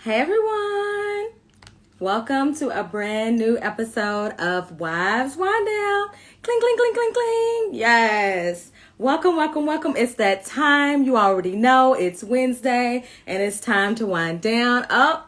Hey everyone! Welcome to a brand new episode of Wives Wind Down. Cling, cling, cling, cling, cling. Yes. Welcome, welcome, welcome. It's that time. You already know it's Wednesday and it's time to wind down. Oh,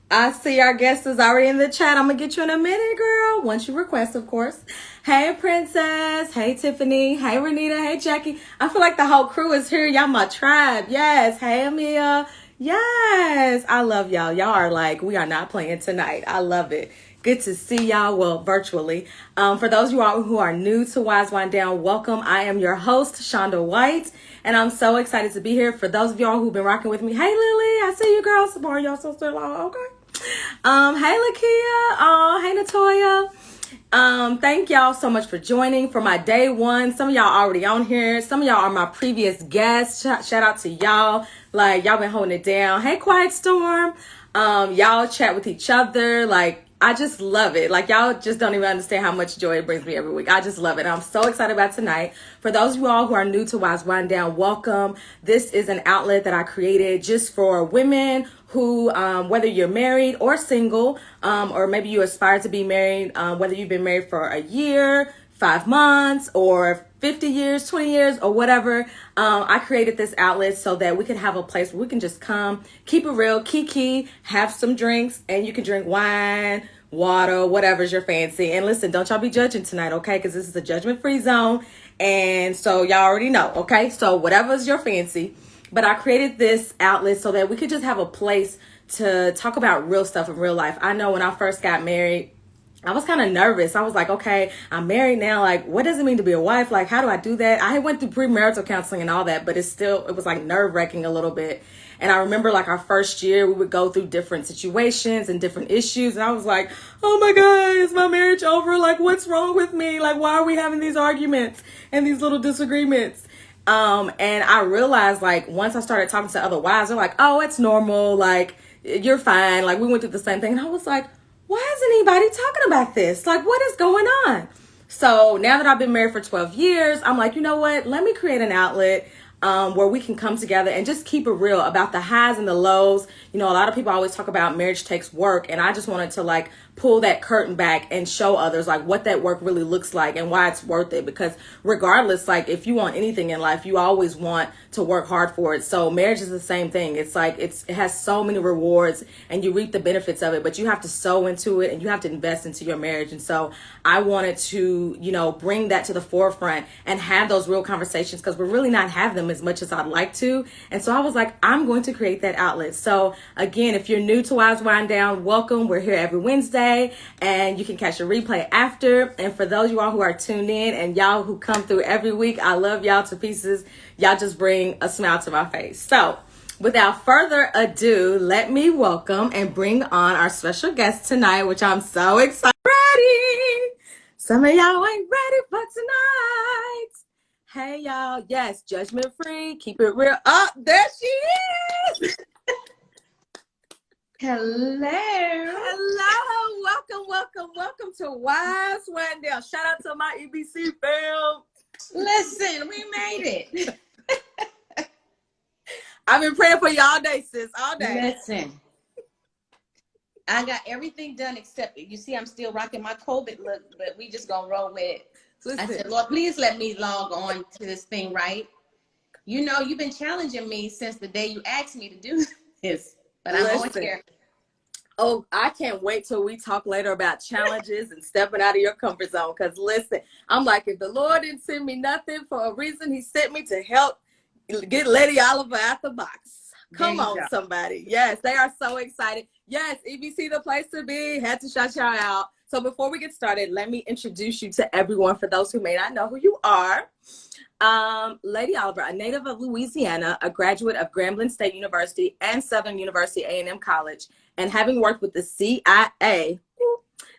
I see our guest is already in the chat. I'm going to get you in a minute, girl. Once you request, of course. Hey, Princess. Hey, Tiffany. Hey, Renita. Hey, Jackie. I feel like the whole crew is here. Y'all my tribe. Yes. Hey, Amia. Yes. I love y'all. Y'all are like, we are not playing tonight. I love it. Good to see y'all, well, virtually. For those of you all who are new to Wise Wind Down, welcome. I am your host, Shonda White, and I'm so excited to be here. For those of y'all who've been rocking with me, hey, Lily, I see you, girl. Support y'all so still on. Okay. Hey, Lakia. Oh, hey, Natoya. Thank y'all so much for joining for my day one. Some of y'all already on here. Some of y'all are my previous guests. Shout out to y'all. Like, y'all been holding it down. Hey, Quiet Storm. Y'all chat with each other. Like, I just love it. Like, y'all just don't even understand how much joy it brings me every week. I just love it. I'm so excited about tonight. For those of you all who are new to Wise Wind Down, welcome. This is an outlet that I created just for women who, whether you're married or single, or maybe you aspire to be married, whether you've been married for a year, 5 months, or 50 years, 20 years, or whatever. I created this outlet so that we can have a place where we can just come, keep it real, kiki, have some drinks, and you can drink wine, water, whatever's your fancy. And listen, don't y'all be judging tonight, okay? Because this is a judgment-free zone. And so y'all already know, okay? So whatever's your fancy. But I created this outlet so that we could just have a place to talk about real stuff in real life. I know when I first got married, I was kind of nervous. I was like, okay, I'm married now. Like, what does it mean to be a wife? Like, how do I do that? I went through premarital counseling and all that, but it was like nerve wracking a little bit. And I remember like our first year, we would go through different situations and different issues. And I was like, oh my God, is my marriage over? Like, what's wrong with me? Like, why are we having these arguments and these little disagreements? And I realized like once I started talking to other wives, they're like, oh, it's normal. Like, you're fine. Like, we went through the same thing. And I was like, why isn't anybody talking about this? Like, what is going on? So now that I've been married for 12 years, I'm like, you know what? Let me create an outlet where we can come together and just keep it real about the highs and the lows. You know, a lot of people always talk about marriage takes work. And I just wanted to like pull that curtain back and show others like what that work really looks like and why it's worth it. Because regardless, like if you want anything in life, you always want to work hard for it. So marriage is the same thing. It's like it has so many rewards and you reap the benefits of it, but you have to sow into it and you have to invest into your marriage. And so I wanted to, you know, bring that to the forefront and have those real conversations because we're really not having them as much as I'd like to. And so I was like, I'm going to create that outlet. So again, if you're new to Wise Wind Down, welcome. We're here every Wednesday and you can catch a replay after. And for those of you all who are tuned in and y'all who come through every week, I love y'all to pieces. Y'all just bring a smile to my face. So without further ado, let me welcome and bring on our special guest tonight, which I'm so excited. Ready? Some of y'all ain't ready for tonight. Hey, y'all. Yes, judgment free. Keep it real. Oh, there she is. Hello. Hello. Welcome, welcome, welcome to Wise Wind Down. Shout out to my EBC fam. Listen, we made it. I've been praying for you all day, sis. All day. Listen. I got everything done except, you see, I'm still rocking my COVID look, but we just gonna roll with it. Listen. I said, Lord, please let me log on to this thing, right? You know, you've been challenging me since the day you asked me to do this, but I'm on here. Oh, I can't wait till we talk later about challenges and stepping out of your comfort zone. Because listen, I'm like, if the Lord didn't send me nothing for a reason, he sent me to help get Lady Oliver out the box. Come on, somebody. Yes, they are so excited. Yes, EBC the place to be. Had to shout y'all out. So before we get started, let me introduce you to everyone for those who may not know who you are. Lady Oliver, a native of Louisiana, a graduate of Grambling State University and Southern University A&M College, and having worked with the CIA,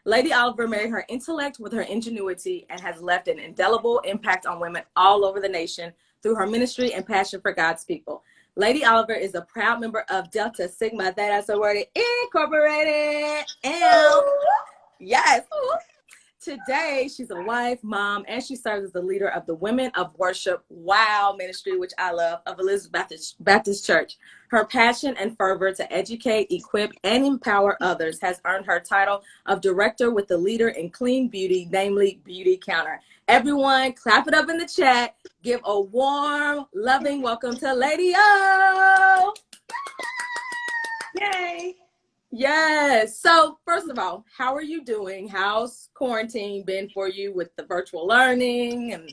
Lady Oliver married her intellect with her ingenuity and has left an indelible impact on women all over the nation through her ministry and passion for God's people. Lady Oliver is a proud member of Delta Sigma Theta Sorority Incorporated. Yes. today she's a wife, mom, and she serves as the leader of the Women of Worship Wow ministry, which I love, of Elizabeth Baptist Church. Her passion and fervor to educate, equip, and empower others has earned her title of director with the leader in clean beauty, namely Beauty Counter. Everyone, clap it up in the chat. Give a warm, loving welcome to Lady O. Yay. Yes. So first of all, how are you doing? How's quarantine been for you with the virtual learning and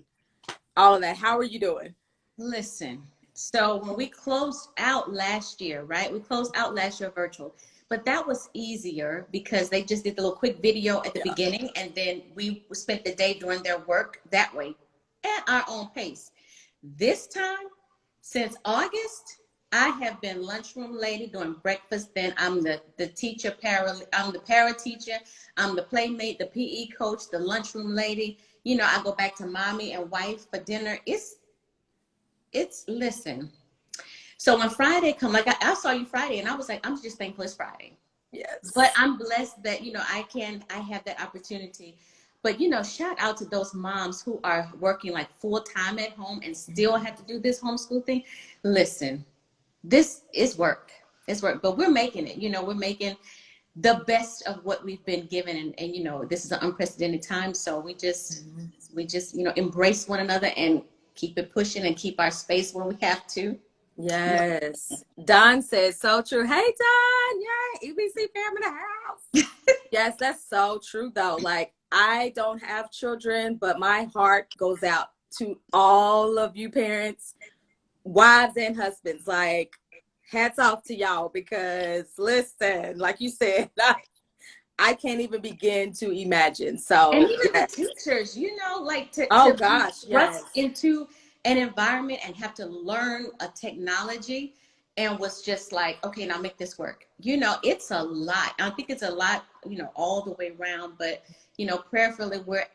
all of that? How are you doing? Listen, so when we closed out last year, right? We closed out last year virtual, but that was easier because they just did the little quick video at the beginning, and then we spent the day doing their work that way at our own pace. This time, since August, I have been lunchroom lady doing breakfast. Then I'm the teacher, I'm the para teacher. I'm the playmate, the PE coach, the lunchroom lady. You know, I go back to mommy and wife for dinner. Listen. So when Friday come, like I saw you Friday, and I was like, I'm just thankful it's Friday. Yes. But I'm blessed that, you know, I have that opportunity. But, you know, shout out to those moms who are working like full time at home and still have to do this homeschool thing. Listen. This is work. It's work, but we're making it. You know, we're making the best of what we've been given, and you know, this is an unprecedented time. So we just you know, embrace one another and keep it pushing and keep our space when we have to. Yes. Don says so true. Hey Don, yay, EBC fam in the house. Yes, that's so true though. Like, I don't have children, but my heart goes out to all of you parents, wives and husbands. Like, hats off to y'all, because listen, like you said, I can't even begin to imagine. So, and even the teachers, you know, like to gosh, thrust into an environment and have to learn a technology, and was just like, okay, now make this work. You know, it's a lot. I think it's a lot, you know, all the way around. But, you know, prayerfully, we're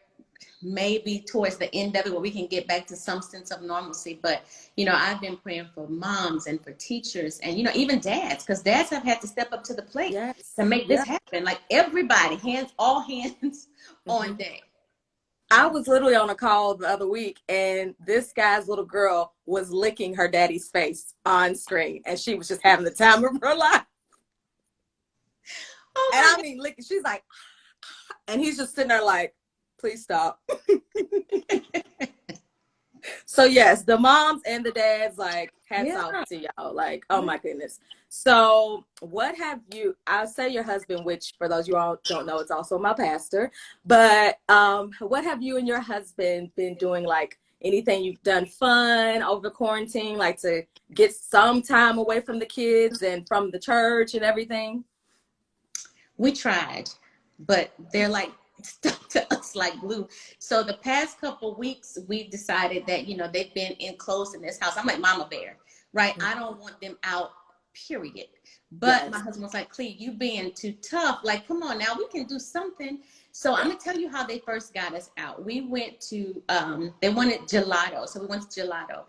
maybe towards the end of it where we can get back to some sense of normalcy. But, you know, I've been praying for moms and for teachers and, you know, even dads, because dads have had to step up to the plate to make this happen. Like, everybody, all hands on deck. I was literally on a call the other week, and this guy's little girl was licking her daddy's face on screen, and she was just having the time of her life. Oh, and I mean, licking, she's like, and he's just sitting there like, please stop. So yes, the moms and the dads, like, hats off to y'all. Like, oh my goodness. So what have you, I'll say your husband, which for those you all don't know, it's also my pastor, but what have you and your husband been doing? Like, anything you've done fun over quarantine, like to get some time away from the kids and from the church and everything? We tried, but they're like stuck to us like glue. So the past couple of weeks, we've decided that, you know, they've been enclosed in this house. I'm like Mama Bear, right? I don't want them out, period. But my husband was like, Cleo, you being too tough. Like, come on now, we can do something. So I'm gonna tell you how they first got us out. We went to, they wanted gelato. So we went to gelato.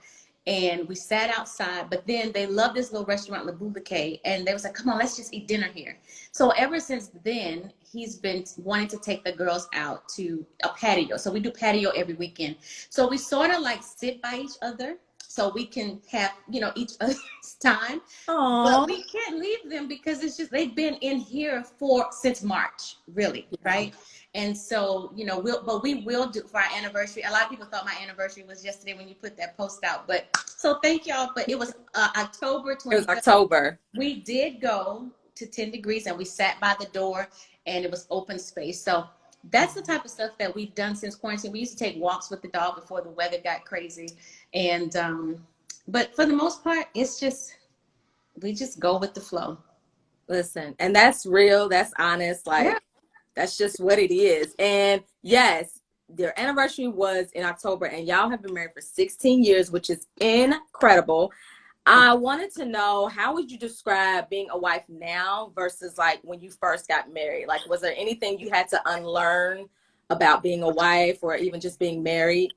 And we sat outside, but then they love this little restaurant, 𝘠𝘩𝘢𝘍𝑒, and they was like, come on, let's just eat dinner here. So ever since then, he's been wanting to take the girls out to a patio. So we do patio every weekend. So we sort of like sit by each other so we can have, you know, each other's time. Aww. But we can't leave them because it's just, they've been in here since March, really, right? And so, you know, we will do for our anniversary. A lot of people thought my anniversary was yesterday when you put that post out. But so thank y'all. But it was October 20th. It was October. We did go to 10 degrees and we sat by the door and it was open space. So that's the type of stuff that we've done since quarantine. We used to take walks with the dog before the weather got crazy. And, but for the most part, it's just, we just go with the flow. Listen, and that's real. That's honest. Like, that's just what it is. And yes, their anniversary was in October, and y'all have been married for 16 years, which is incredible. I wanted to know, how would you describe being a wife now versus like when you first got married? Like, was there anything you had to unlearn about being a wife or even just being married?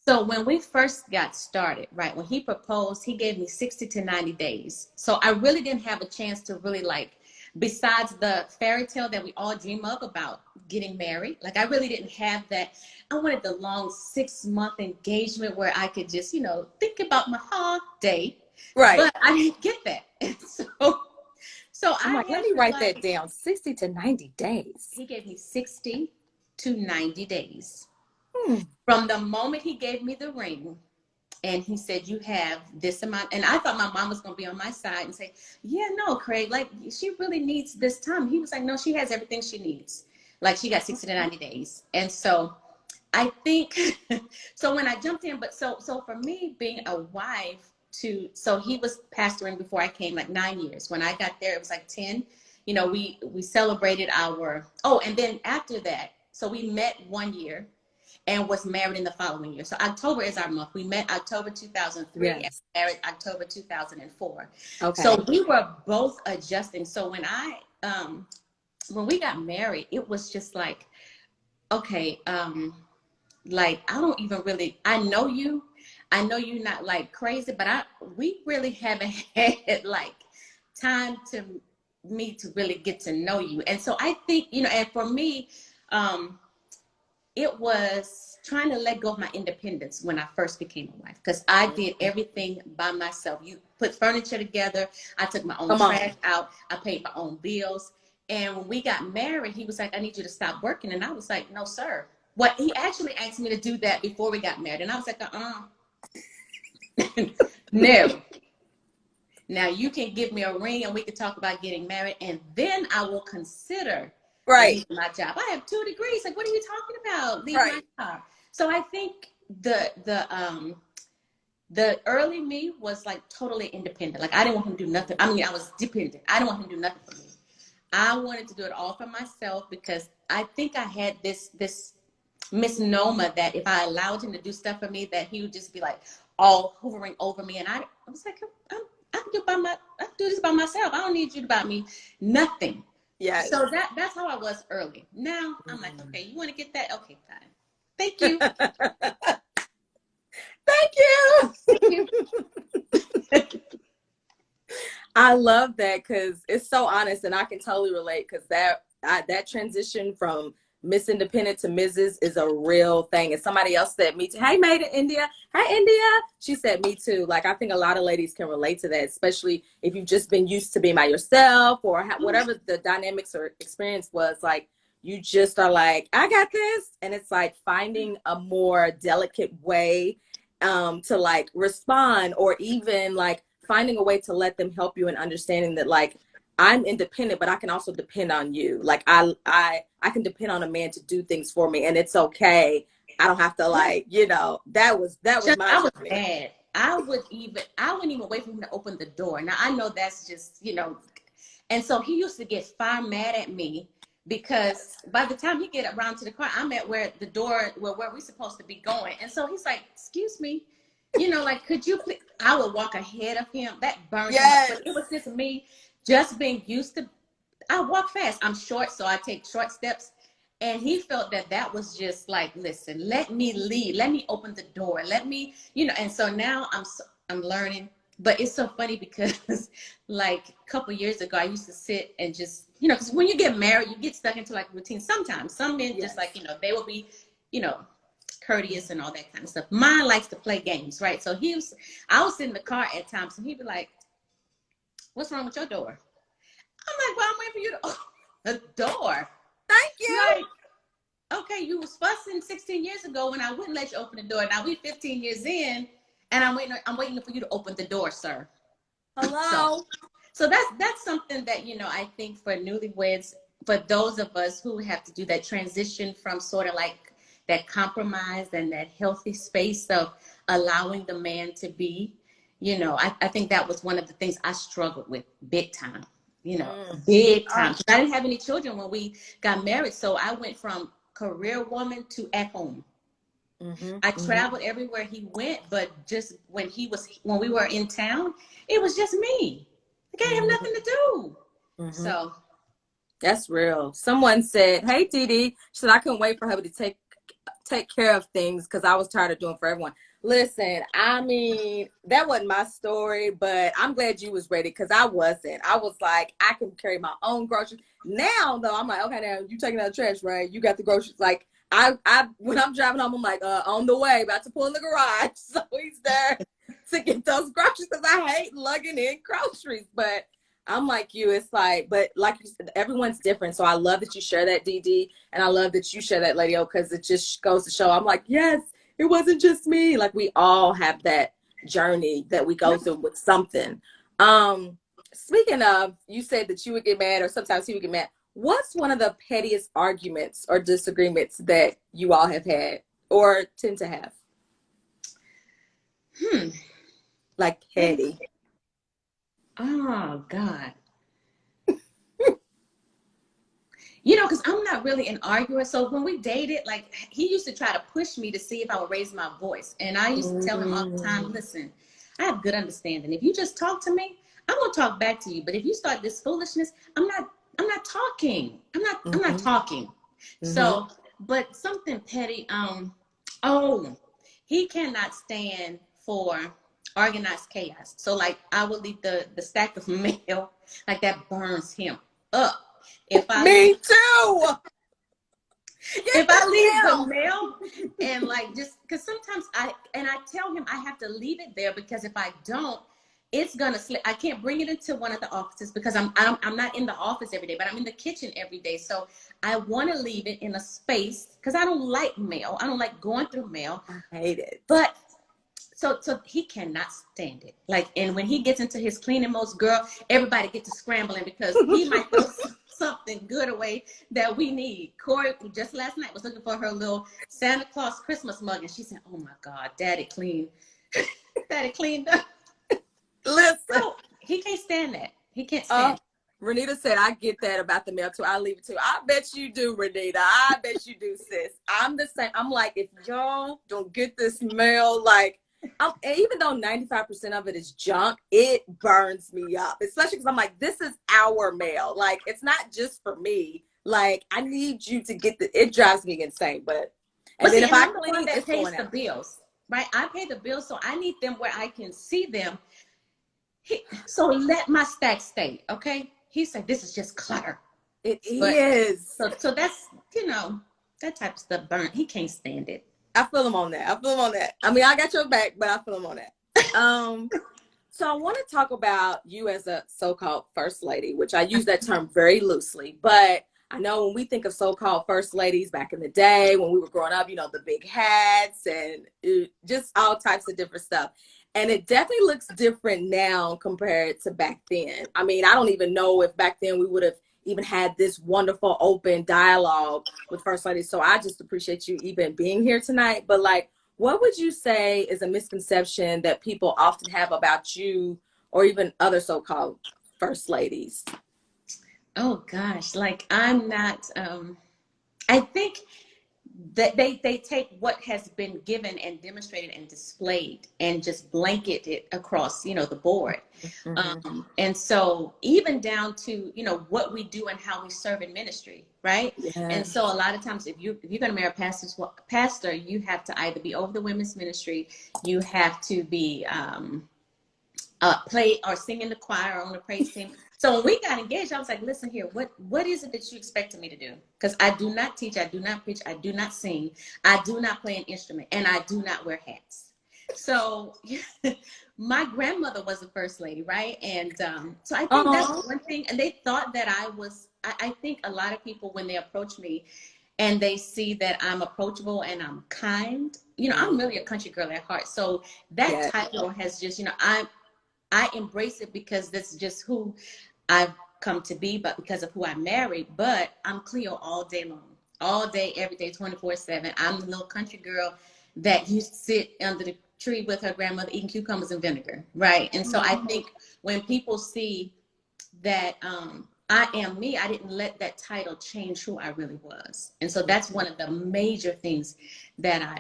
So when we first got started, right, when he proposed, he gave me 60 to 90 days. So I really didn't have a chance to really like besides the fairy tale that we all dream of about getting married. Like I really didn't have that. I wanted the long 6-month engagement where I could just, you know, think about my whole day. Right. But I didn't get that. And so I'm I like, let had me to, write like, that down. 60 to 90 days. he gave me 60 to 90 days. Hmm. From the moment he gave me the ring, and he said, you have this amount. And I thought my mom was going to be on my side and say, yeah, no, Craig, like she really needs this time. He was like, no, she has everything she needs. Like she got 60 to 90 days. And so I think, so when I jumped in, but so for me being a wife so he was pastoring before I came, like 9 years. When I got there, it was like 10. You know, we celebrated and then after that, so we met 1 year and was married in the following year. So October is our month. We met October 2003 and married October 2004. Okay. So we were both adjusting. So when we got married, it was just like, okay, like I don't even really, I know you're not like crazy, but we really haven't had like time to really get to know you. And so I think, you know, and for me, it was trying to let go of my independence when I first became a wife, because I did everything by myself. You put furniture together. I took my own trash out. I paid my own bills. And when we got married, he was like, I need you to stop working. And I was like, no, sir. He actually asked me to do that before we got married. And I was like, no. Now you can give me a ring and we can talk about getting married. And then I will consider leaving my job. I have 2 degrees. Like, what are you talking about? Leave my job. So I think the early me was like totally independent. Like I didn't want him to do nothing. I mean, I was dependent. I didn't want him to do nothing for me. I wanted to do it all for myself because I think I had this misnomer that if I allowed him to do stuff for me, that he would just be like all hovering over me. And I was like, I can do this by myself. I don't need you to buy me nothing. Yeah. So that's how I was early. Now I'm like, okay, you want to get that? Okay, fine. Thank you. Thank you. Thank you. I love that because it's so honest, and I can totally relate because that transition from Miss Independent to Mrs. is a real thing. And somebody else said me too. Hey, made in India. Hi, India. She said me too. Like I think a lot of ladies can relate to that, especially if you've just been used to being by yourself or whatever the dynamics or experience was. Like you just are like, I got this, and it's like finding a more delicate way to like respond, or even like finding a way to let them help you and understanding that like I'm independent, but I can also depend on you. Like I can depend on a man to do things for me, and it's okay. I don't have to like, you know, that was my I was bad. I wouldn't even wait for him to open the door. Now I know that's just, you know, and so he used to get far mad at me because by the time he get around to the car, I'm at where we're supposed to be going. And so he's like, excuse me, you know, like, could you please? I would walk ahead of him. That burned him up. But it was just me just being used to, I walk fast. I'm short, so I take short steps. And he felt that was just like, listen, let me lead. Let me open the door. Let me, you know, and so now I'm learning. But it's so funny because like a couple years ago, I used to sit and just, you know, because when you get married, you get stuck into like routine. Sometimes some men just like, you know, they will be, you know, courteous and all that kind of stuff. Mine likes to play games, right? So I was in the car at times and he'd be like, what's wrong with your door? I'm like, well, I'm waiting for you to open the door. Thank you. Like, okay, you was fussing 16 years ago when I wouldn't let you open the door. Now we 15 years in and I'm waiting for you to open the door, sir. Hello. So that's something that, you know, I think for newlyweds, for those of us who have to do that transition from sort of like that compromise and that healthy space of allowing the man to be, you know, I think that was one of the things I struggled with big time, you know, big time. I didn't have any children when we got married. So I went from career woman to at home. I traveled everywhere he went, but just when we were in town, it was just me. Like I didn't have nothing to do. So that's real. Someone said, hey, Dee Dee, she said, I couldn't wait for her to take care of things because I was tired of doing for everyone. Listen, I mean, that wasn't my story, but I'm glad you was ready because I wasn't. I was like, I can carry my own groceries. Now, though, I'm like, okay, now you taking out the trash, right? You got the groceries. Like, when I'm driving home, I'm like, on the way, about to pull in the garage. So he's there to get those groceries because I hate lugging in groceries. But I'm like you, it's like, but like you said, everyone's different. So I love that you share that, DD, and I love that you share that, Lady O, because it just goes to show. I'm like, yes, it wasn't just me. Like we all have that journey that we go through with something. Speaking of, you said that you would get mad or sometimes he would get mad. What's one of the pettiest arguments or disagreements that you all have had or tend to have? Like petty. Oh, God. You know, because I'm not really an arguer. So when we dated, like, he used to try to push me to see if I would raise my voice. And I used to tell him all the time, listen, I have good understanding. If you just talk to me, I'm going to talk back to you. But if you start this foolishness, I'm not talking. I'm not talking. So, but something petty, he cannot stand for organized chaos. So like I will leave the stack of mail, like that burns him up. If I if I leave the mail and like just because sometimes I tell him I have to leave it there because if I don't, it's gonna slip. I can't bring it into one of the offices because I'm not in the office every day, but I'm in the kitchen every day. So I want to leave it in a space because I don't like mail. I don't like going through mail. I hate it. But so he cannot stand it. Like, and when he gets into his cleaning modes, girl, everybody gets to scrambling because he might throw something good away that we need. Corey just last night was looking for her little Santa Claus Christmas mug, and she said, "Oh my God, Daddy cleaned, Daddy cleaned up." Listen, so he can't stand that. He can't stand. Renita said, I get that about the mail too. I leave it too. I bet you do, Renita. I bet you do, sis. I'm the same. I'm like, if y'all don't get this mail, like, even though 95% of it is junk, it burns me up, especially because I'm like, this is our mail. Like, it's not just for me. Like, I need you to get it drives me insane. But and then if I clean, that pays the bills, right? I pay the bills, so I need them where I can see them. So let my stack stay, okay? He said, this is just clutter. It is. So that's, you know, that type of stuff burnt. He can't stand it. I feel him on that. I mean, I got your back, but I feel him on that. So I want to talk about you as a so-called first lady, which I use that term very loosely. But I know when we think of so-called first ladies back in the day, when we were growing up, you know, the big hats and just all types of different stuff. And it definitely looks different now compared to back then. I mean, I don't even know if back then we would have even had this wonderful open dialogue with first ladies. So I just appreciate you even being here tonight. But like, what would you say is a misconception that people often have about you or even other so-called first ladies? Oh gosh, like I'm not, I think that they take what has been given and demonstrated and displayed and just blanket it across, you know, the board. And so even down to, you know, what we do and how we serve in ministry, right? Yeah. And so a lot of times if you're going to marry a pastor, you have to either be over the women's ministry, you have to be play or sing in the choir or on the praise team. So when we got engaged, I was like, listen here, what is it that you expected me to do? Because I do not teach, I do not preach, I do not sing, I do not play an instrument, and I do not wear hats. So my grandmother was the first lady, right? And so I think that's one thing. And they thought that I think a lot of people, when they approach me and they see that I'm approachable and I'm kind, you know, I'm really a country girl at heart. So that title has just, you know, I embrace it because this is just who I've come to be, but because of who I married. But I'm Cleo all day long, all day, every day, 24/7. I'm the little country girl that used to sit under the tree with her grandmother eating cucumbers and vinegar, right? And so I think when people see that I am me, I didn't let that title change who I really was. And so that's one of the major things that I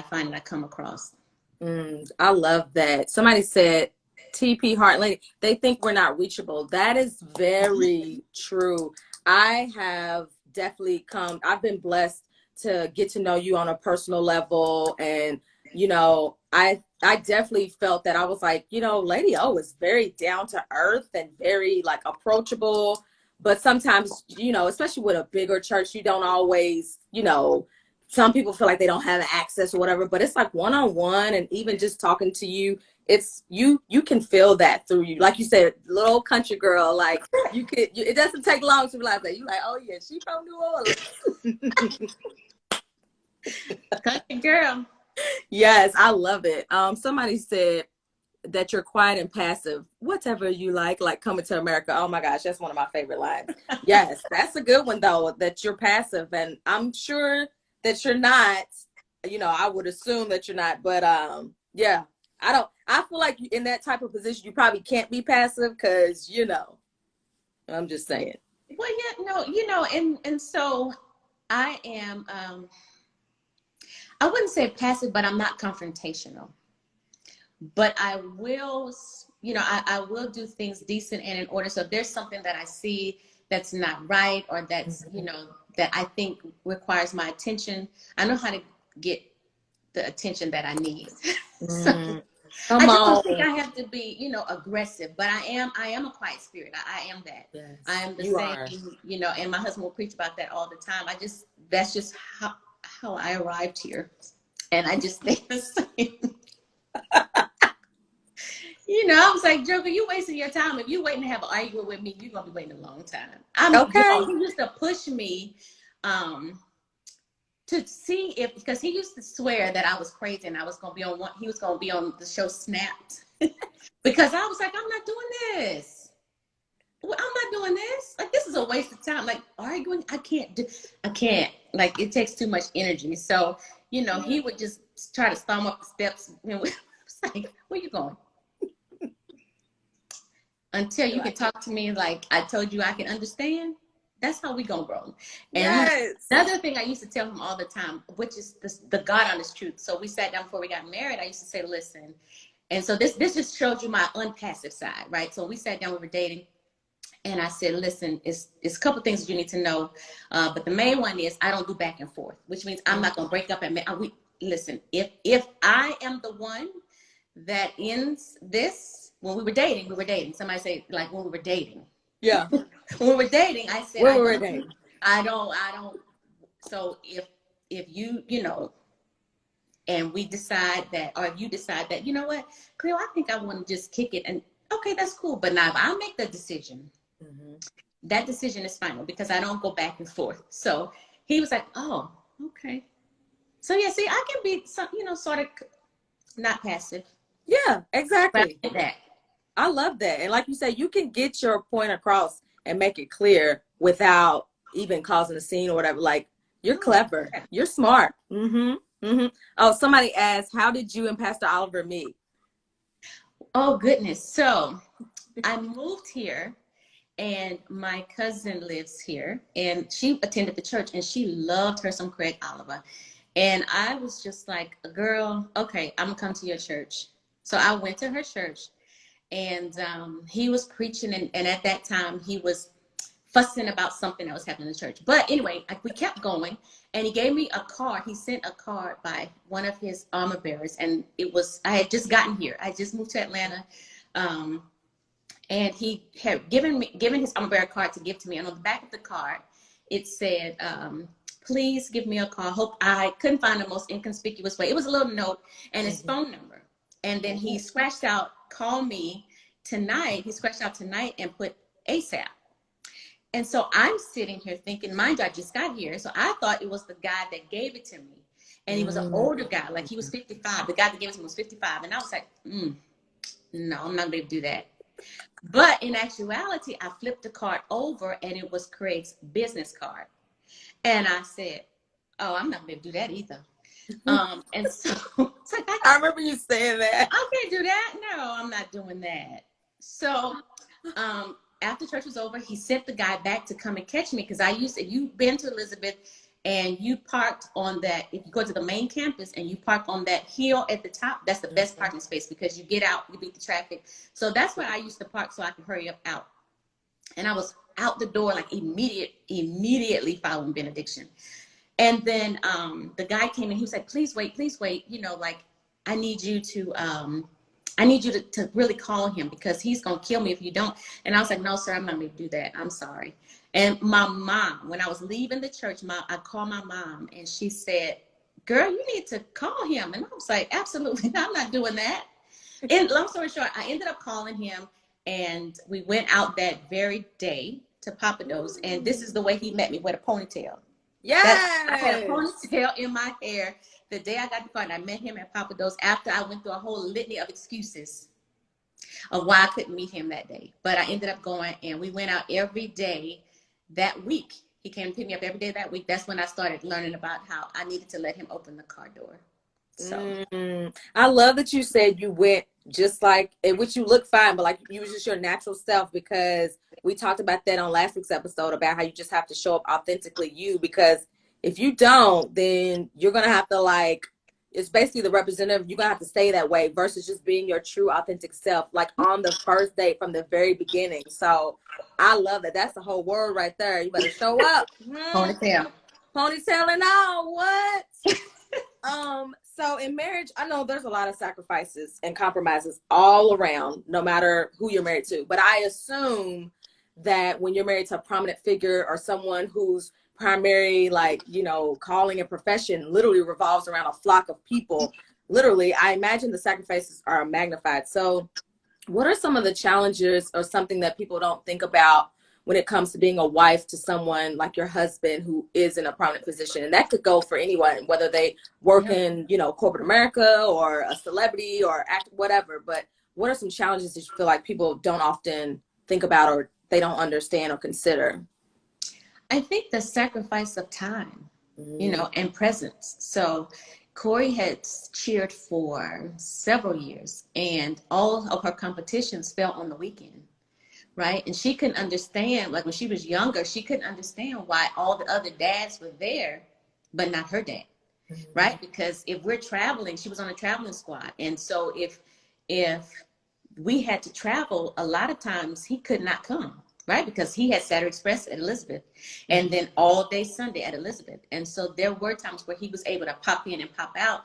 find that I come across. I love that. Somebody said, TP Heart Lady, they think we're not reachable. That is very true. I have definitely I've been blessed to get to know you on a personal level. And, you know, I definitely felt that. I was like, Lady O is very down to earth and very like approachable. But sometimes, especially with a bigger church, you don't always, some people feel like they don't have access or whatever, but it's like one-on-one, and even just talking to you, it's you can feel that through you. Like you said, little country girl, like it doesn't take long to realize that. You like, oh yeah, she from New Orleans. Country girl. Yes, I love it. Somebody said that you're quiet and passive, whatever you like Coming to America. Oh my gosh, that's one of my favorite lines. Yes, that's a good one though, that you're passive. And I'm sure that you're not, I would assume that you're not, but yeah, I feel like in that type of position, you probably can't be passive because, I'm just saying. Well, yeah, no, and so I am, I wouldn't say passive, but I'm not confrontational. But I will, I will do things decent and in order. So if there's something that I see that's not right, or that's, that I think requires my attention, I know how to get the attention that I need. So I just don't think I have to be, aggressive, but I am a quiet spirit. I am that. Yes, I am the same, and my husband will preach about that all the time. That's just how I arrived here. And I just stay the same. I was like, Joker, you wasting your time. If you waiting to have an argument with me, you're gonna be waiting a long time. Okay. He used to push me to see because he used to swear that I was crazy and I was gonna be on he was gonna be on the show Snapped. Because I was like, I'm not doing this. I'm not doing this. Like, this is a waste of time. Like, arguing, I can't. Like, it takes too much energy. So, he would just try to storm up the steps. It's like, where you going? Until you can talk to me like I told you I can understand. That's how we gonna grow. And yes. Another thing I used to tell him all the time, which is the God honest truth. So we sat down before we got married. I used to say, listen. And so this just shows you my unpassive side, right? So we sat down, we were dating. And I said, listen, it's a couple things that you need to know. But the main one is I don't do back and forth, which means I'm not going to break up. Listen, if I am the one that ends this, when we were dating. Somebody say, like, when we were dating. Yeah. When we were dating, I said, I don't. So if you, and we decide that, or if you decide that, you know what, Cleo, I think I want to just kick it. And okay, that's cool. But now if I make the decision, that decision is final because I don't go back and forth. So he was like, oh, okay. So yeah, see, I can be, sort of not passive. Yeah, exactly. I love that. And like you say, you can get your point across and make it clear without even causing a scene or whatever. Like, you're clever. You're smart. Oh, somebody asked, how did you and Pastor Oliver meet? Oh, goodness. So I moved here. And my cousin lives here, and she attended the church, and she loved her some Craig Oliver. And I was just like, girl, okay, I'm gonna come to your church. So I went to her church, and he was preaching, and at that time he was fussing about something that was happening in the church. But anyway, we kept going, and he gave me a card. He sent a card by one of his armor bearers, and I had just gotten here. I just moved to Atlanta. And he had given his armor bearer card to give to me. And on the back of the card, it said, please give me a call. Hope I couldn't find the most inconspicuous way. It was a little note and his phone number. And then he scratched out, call me tonight. He scratched out tonight and put ASAP. And so I'm sitting here thinking, mind you, I just got here. So I thought it was the guy that gave it to me. And he was an older guy, like he was 55. The guy that gave it to me was 55. And I was like, no, I'm not going to do that. But in actuality, I flipped the card over and it was Craig's business card. And I said, oh, I'm not going to do that either. And so it's like, I remember you saying that. I can't do that. No, I'm not doing that. So after church was over, he sent the guy back to come and catch me. Because you've been to Elizabeth and you parked on that, if you go to the main campus and you park on that hill at the top, that's the best parking space because you get out, you beat the traffic. So that's where I used to park so I could hurry up out. And I was out the door like immediately following benediction. And then the guy came in, he was like, please wait, like I need you to, to really call him because he's going to kill me if you don't. And I was like, no, sir, I'm not going to do that. I'm sorry. And my mom, when I was leaving the church, I called my mom and she said, girl, you need to call him. And I was like, absolutely, I'm not doing that. And long story short, I ended up calling him and we went out that very day to 𝘠𝘠𝘢𝘢. And this is the way he met me, with a ponytail. Yes. I had a ponytail in my hair the day I got the car, and I met him at 𝘠𝘠𝘢𝘢's after I went through a whole litany of excuses of why I couldn't meet him that day. But I ended up going, and we went out every day that week. He came to pick me up every day that week. That's when I started learning about how I needed to let him open the car door. So I love that you said you went just like, in which you look fine, but like you was just your natural self, because we talked about that on last week's episode about how you just have to show up authentically you, because if you don't, then you're gonna have to, like, it's basically the representative, you're gonna have to stay that way versus just being your true authentic self, like on the first date from the very beginning. So I love that. That's the whole word right there. You better show up. ponytail And all. What? So in marriage, I know there's a lot of sacrifices and compromises all around, no matter who you're married to. But I assume that when you're married to a prominent figure or someone whose primary, like, you know, calling and profession literally revolves around a flock of people, literally, I imagine the sacrifices are magnified. So what are some of the challenges or something that people don't think about when it comes to being a wife to someone like your husband who is in a prominent position? And that could go for anyone, whether they work in, you know, corporate America or a celebrity or act, whatever. But what are some challenges that you feel like people don't often think about or they don't understand or consider? I think the sacrifice of time, you know, and presence. So Corey had cheered for several years and all of her competitions fell on the weekend. Right. And she couldn't understand, like when she was younger, she couldn't understand why all the other dads were there, but not her dad. Right. Because if we're traveling, she was on a traveling squad. And so if we had to travel, a lot of times he could not come. Right. Because he had Saturday Express at Elizabeth and then all day Sunday at Elizabeth. And so there were times where he was able to pop in and pop out.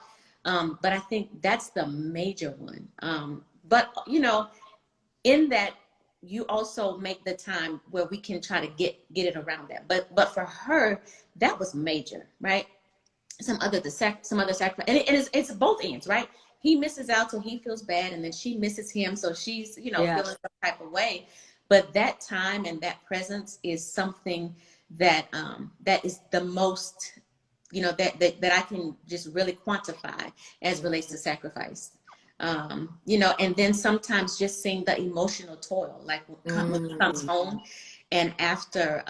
But I think that's the major one. But, you know, in that, you also make the time where we can try to get it around that. But for her, that was major, right? Some other sacrifice, and it's both ends, right? He misses out, so he feels bad, and then she misses him, so she's, you know, feeling some type of way. But that time and that presence is something that that is the most, you know, that I can just really quantify as relates to sacrifice. You know, and then sometimes just seeing the emotional toil, like when he comes home and after,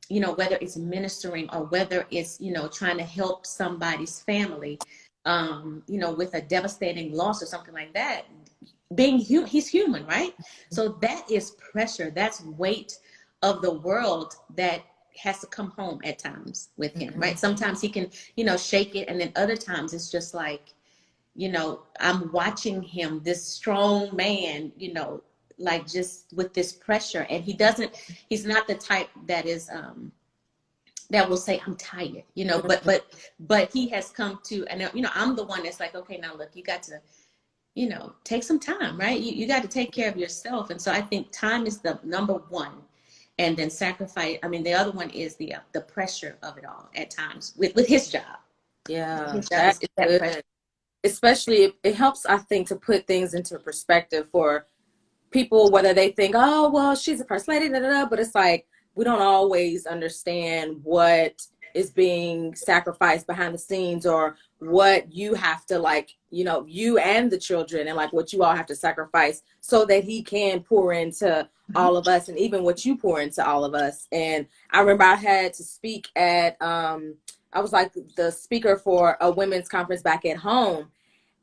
you know, whether it's ministering or whether it's, you know, trying to help somebody's family, you know, with a devastating loss or something like that, being human, he's human, right? So that is pressure. That's weight of the world that has to come home at times with him, right? Sometimes he can, you know, shake it. And then other times it's just like, you know, I'm watching him, this strong man, you know, like just with this pressure. And he's not the type that is, that will say, I'm tired, you know, but he has come to, and, you know, I'm the one that's like, okay, now look, you got to, you know, take some time, right? You got to take care of yourself. And so I think time is the number one. And then sacrifice, I mean, the other one is the pressure of it all at times with his job. Yeah, his job that's is that good. pressure. Especially, it helps, I think, to put things into perspective for people, whether they think, oh, well, she's a first lady, but it's like, we don't always understand what is being sacrificed behind the scenes or what you have to, like, you know, you and the children and like what you all have to sacrifice so that he can pour into all of us and even what you pour into all of us. And I remember I had to speak at, I was like the speaker for a women's conference back at home.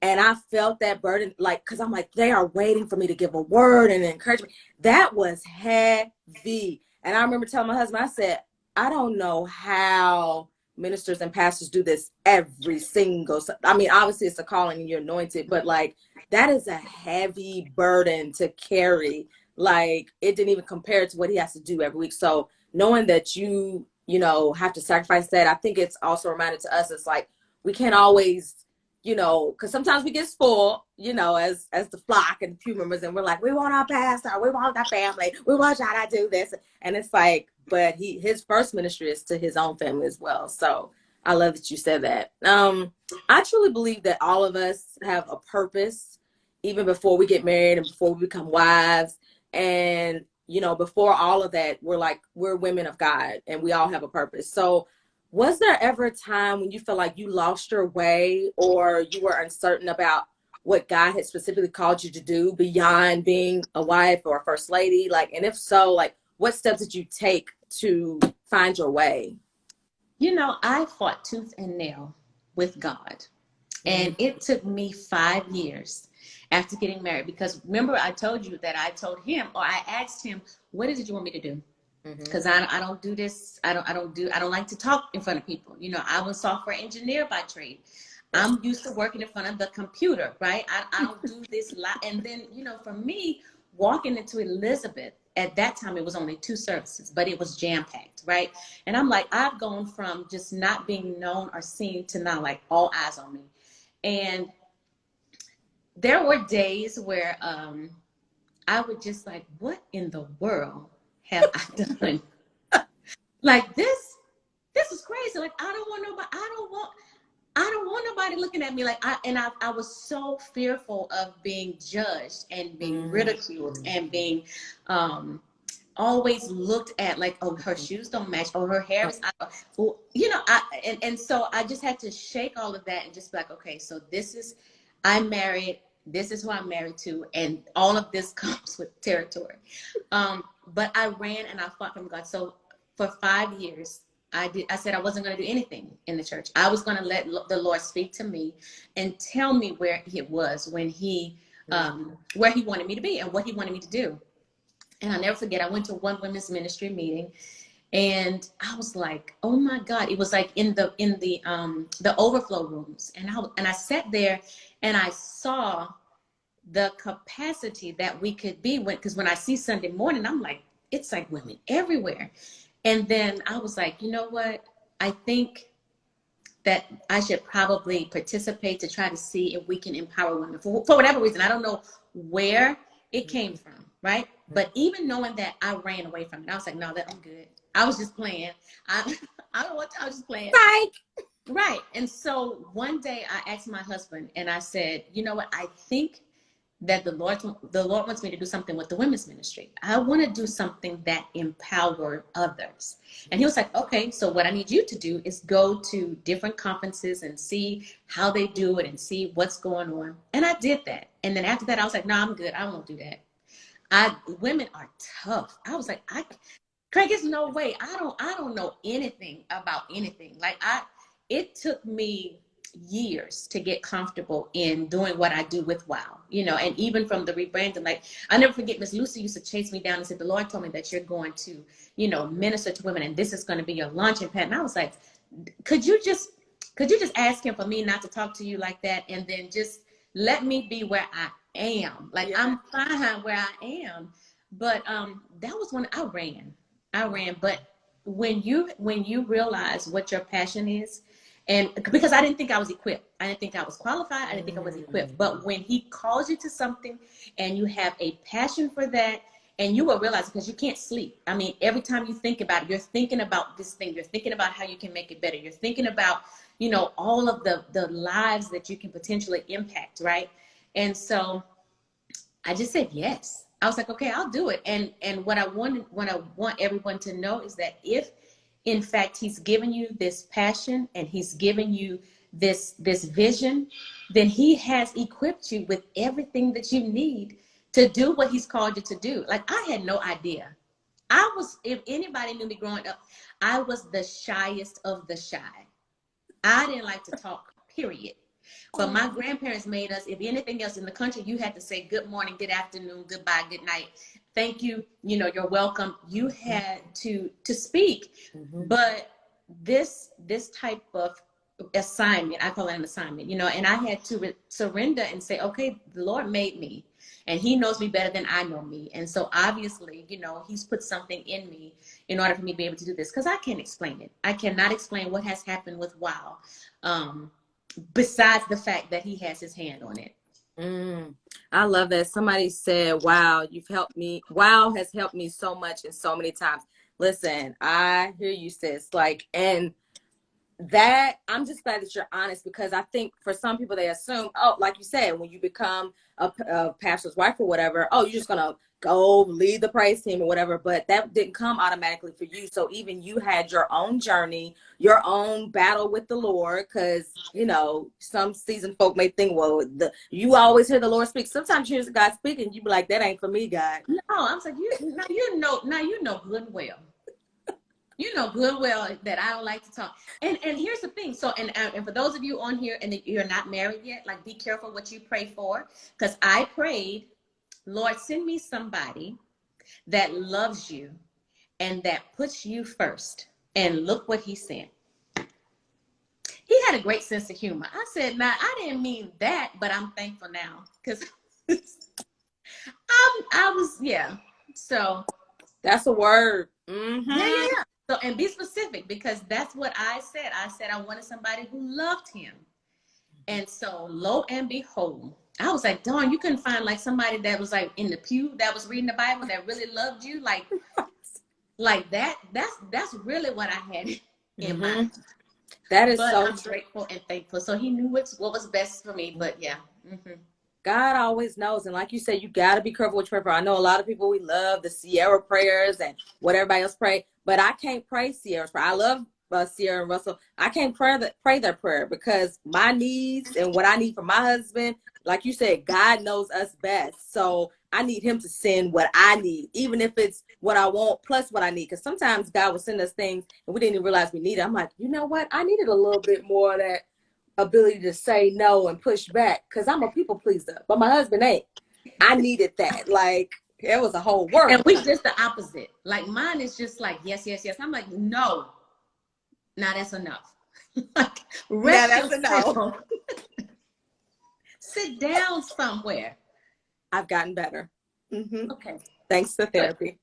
And I felt that burden, like, because I'm like, they are waiting for me to give a word and encouragement. That was heavy. And I remember telling my husband, I said, I don't know how ministers and pastors do this every single, I mean, obviously it's a calling and you're anointed, but like, that is a heavy burden to carry. Like, it didn't even compare to what he has to do every week. So knowing that you know, have to sacrifice that, I think it's also a reminder to us, it's like, we can't always you know, because sometimes we get spoiled, you know, as the flock and the pew members, and we're like, we want our pastor, we want our family, we want y'all to do this. And it's like, but his first ministry is to his own family as well. So I love that you said that. I truly believe that all of us have a purpose, even before we get married and before we become wives. And, you know, before all of that, we're women of God and we all have a purpose. So was there ever a time when you felt like you lost your way or you were uncertain about what God had specifically called you to do beyond being a wife or a first lady? Like, and if so, like, what steps did you take to find your way? You know, I fought tooth and nail with God. And it took me 5 years after getting married, because remember I told you that I told him, or I asked him, what is it you want me to do? Because I don't do this. I don't like to talk in front of people. You know, I was a software engineer by trade. I'm used to working in front of the computer, right? I don't do this lot. And then, you know, for me, walking into Elizabeth, at that time, it was only 2 services, but it was jam-packed, right? And I'm like, I've gone from just not being known or seen to now like all eyes on me. And there were days where I would just like, what in the world have I done? Like this is crazy. Like I don't want nobody looking at me like I was so fearful of being judged and being ridiculed and being always looked at like, oh, her shoes don't match, or her hair is out. Well, you know, and so I just had to shake all of that and just be like, okay, so I'm married, this is who I'm married to, and all of this comes with territory. But I ran and I fought from God. So for 5 years, I said I wasn't going to do anything in the church. I was going to let the Lord speak to me and tell me where it was when where he wanted me to be and what he wanted me to do. And I'll never forget, I went to one women's ministry meeting and I was like, oh my God, it was like in the overflow rooms. And I sat there and I saw the capacity that we could be, because when I see Sunday morning, I'm like, it's like women everywhere. And then I was like, you know what? I think that I should probably participate to try to see if we can empower women for whatever reason. I don't know where it came from, right? But even knowing that, I ran away from it. I was like, no, I'm good. I was just playing. I was just playing. Right. And so one day I asked my husband and I said, you know what? I think that the Lord wants me to do something with the women's ministry. I want to do something that empowers others. And he was like, okay, so what I need you to do is go to different conferences and see how they do it and see what's going on. And I did that. And then after that, I was like, no, I'm good. I won't do that. Women are tough. I was like, Craig, there's no way. I don't know anything about anything. Like it took me years to get comfortable in doing what I do with WOW, you know, and even from the rebranding, like I never forget, Miss Lucy used to chase me down and said, the Lord told me that you're going to, you know, minister to women and this is going to be your launching pad. And I was like, could you just ask him for me not to talk to you like that, and then just let me be where I am. Like I'm fine where I am. But that was when I ran. But when you realize what your passion is, and because I didn't think I was equipped, I didn't think I was qualified, I didn't think I was equipped. But when he calls you to something and you have a passion for that, and you will realize, because you can't sleep. I mean, every time you think about it, you're thinking about this thing, you're thinking about how you can make it better, you're thinking about, you know, all of the lives that you can potentially impact, right? And so I just said yes. I was like, okay, I'll do it. And what I want everyone to know is that if in fact he's given you this passion and he's given you this vision, then he has equipped you with everything that you need to do what he's called you to do. Like I had no idea. If anybody knew me growing up, I was the shyest of the shy. I didn't like to talk, period. But my grandparents made us, if anything else in the country, you had to say good morning, good afternoon, goodbye, good night, thank you, you know, you're welcome. You had to speak. But this type of assignment, I call it an assignment, you know, and I had to surrender and say, okay, the Lord made me and he knows me better than I know me. And so obviously, you know, he's put something in me in order for me to be able to do this, because I can't explain it. I cannot explain what has happened with WOW. besides the fact that he has his hand on it. I love that. Somebody said, wow, you've helped me. Wow has helped me so much and so many times. Listen, I hear you, sis. Like, and that, I'm just glad that you're honest, because I think for some people they assume, oh, like you said, when you become a pastor's wife or whatever, oh, you're just gonna go lead the praise team or whatever. But that didn't come automatically for you. So even you had your own journey, your own battle with the Lord, because you know some seasoned folk may think, well, you always hear the Lord speak. Sometimes you hear God speaking, you be like, that ain't for me, God. No, I'm like, you know good and well. You know good well that I don't like to talk. And here's the thing. So, and for those of you on here and that you're not married yet, like, be careful what you pray for. Because I prayed, Lord, send me somebody that loves you and that puts you first. And look what he sent. He had a great sense of humor. I said, nah, I didn't mean that, but I'm thankful now. Because I was, yeah. So. That's a word. Yeah. So, and be specific, because that's what I said. I said I wanted somebody who loved him. And so, lo and behold, I was like, darn, you couldn't find like somebody that was like in the pew that was reading the Bible that really loved you, like that. That's really what I had in mind. That is, but so I'm grateful and thankful. So he knew what was best for me. But yeah. God always knows. And like you said, you got to be careful what you pray for. I know a lot of people, we love the Sierra prayers and what everybody else pray, but I can't pray Sierra's prayer. I love Sierra and Russell. I can't pray their prayer, because my needs and what I need from my husband, like you said, God knows us best. So I need him to send what I need, even if it's what I want plus what I need. Because sometimes God will send us things and we didn't even realize we need it. I'm like, you know what? I needed a little bit more of that ability to say no and push back, because I'm a people pleaser, but my husband ain't. I needed that. Like, it was a whole world. And we just the opposite. Like, mine is just like, yes. I'm like, no. Now that's enough. Like, rest that's yourself. enough. Sit down somewhere. I've gotten better. Okay. Thanks to therapy.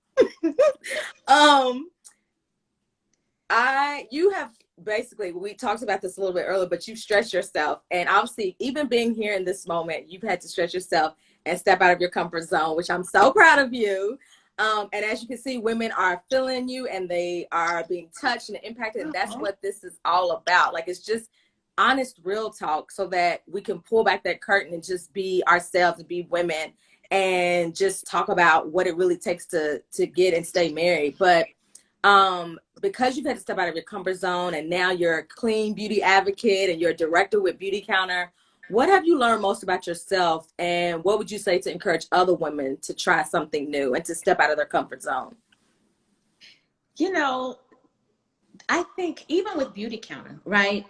You have basically, we talked about this a little bit earlier, but you stretched yourself, and obviously even being here in this moment, you've had to stretch yourself and step out of your comfort zone, which I'm so proud of you. And as you can see, women are feeling you and they are being touched and impacted. And that's what this is all about. Like, it's just honest, real talk, so that we can pull back that curtain and just be ourselves and be women and just talk about what it really takes to get and stay married. But because you've had to step out of your comfort zone and now you're a clean beauty advocate and you're a director with Beauty Counter, what have you learned most about yourself, and what would you say to encourage other women to try something new and to step out of their comfort zone? You know, I think even with Beauty Counter, right?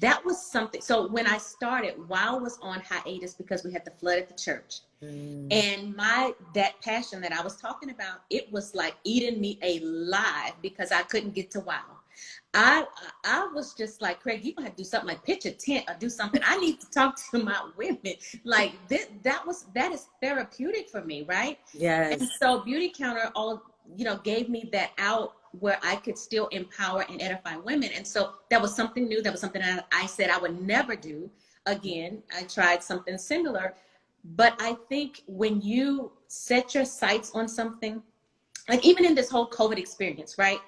That was something. So when I started, WOW was on hiatus because we had the flood at the church. And that passion that I was talking about, it was like eating me alive because I couldn't get to WOW. I was just like, Craig, you're gonna have to do something, like pitch a tent or do something. I need to talk to my women. Like that is therapeutic for me, right? Yes. And so Beauty Counter gave me that out where I could still empower and edify women. And so that was something new. That was something that I said I would never do again. I tried something similar. But I think when you set your sights on something, like even in this whole COVID experience, right?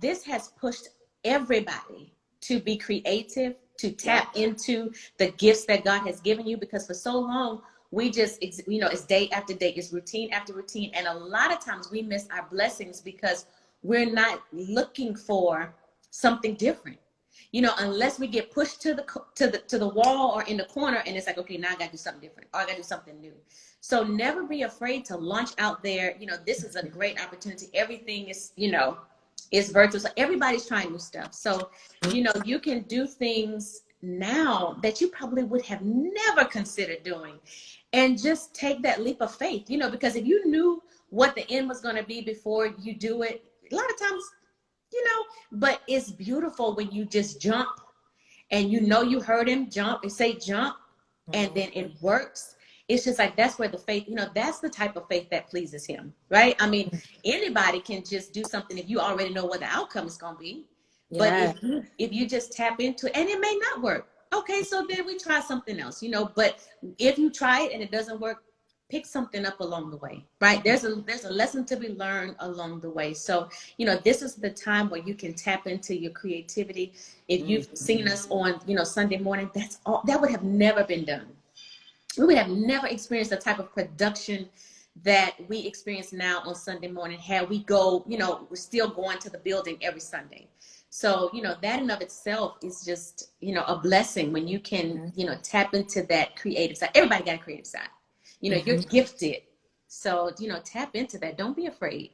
This has pushed everybody to be creative, to tap into the gifts that God has given you, because for so long, we just, it's day after day, it's routine after routine. And a lot of times we miss our blessings because we're not looking for something different. Unless we get pushed to the wall or in the corner, and it's like, okay, now I got to do something different, or I got to do something new. So never be afraid to launch out there. This is a great opportunity. Everything is, is virtual. So everybody's trying new stuff. So, you can do things now that you probably would have never considered doing, and just take that leap of faith, because if you knew what the end was going to be before you do it, a lot of times, but it's beautiful when you just jump and you heard him jump and say jump, and then it works. It's just like, that's where the faith, that's the type of faith that pleases him, right? I mean, anybody can just do something if you already know what the outcome is going to be. But Yeah. if you just tap into it, and it may not work, okay, so then we try something else, you know. But if you try it and it doesn't work, pick something up along the way, right? There's a lesson to be learned along the way. So, you know, this is the time where you can tap into your creativity. If you've seen us on, you know, Sunday morning, that's all that would have never been done. We would have never experienced the type of production that we experience now on Sunday morning had we go, you know, we're still going to the building every Sunday. So, you know, that in of itself is just, you know, a blessing when you can, you know, tap into that creative side. Everybody got a creative side. You know, you're gifted. So, you know, tap into that. Don't be afraid.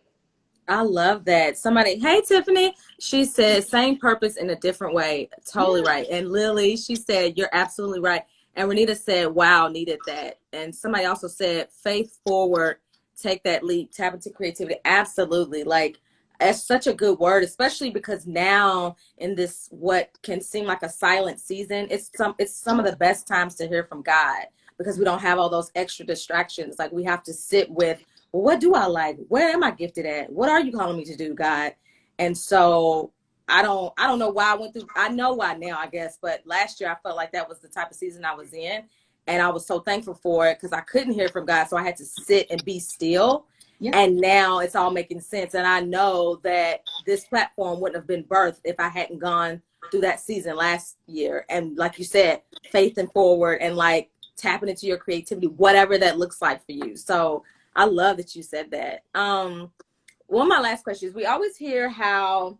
I love that. Somebody, hey, Tiffany, she said, same purpose in a different way. Totally right. And Lily, she said, you're absolutely right. And Renita said, wow, needed that. And somebody also said, faith forward, take that leap, tap into creativity. Absolutely. Like, that's such a good word, especially because now in this, what can seem like a silent season, it's some of the best times to hear from God, because we don't have all those extra distractions. Like, we have to sit with, well, what do I like? Where am I gifted at? What are you calling me to do, God? And so I don't know why I went through. I know why now, I guess. But last year I felt like that was the type of season I was in. And I was so thankful for it because I couldn't hear from God. So I had to sit and be still. Yep. And now it's all making sense. And I know that this platform wouldn't have been birthed if I hadn't gone through that season last year. And like you said, faith and forward and like tapping into your creativity, whatever that looks like for you. So I love that you said that. One of my last questions, we always hear how,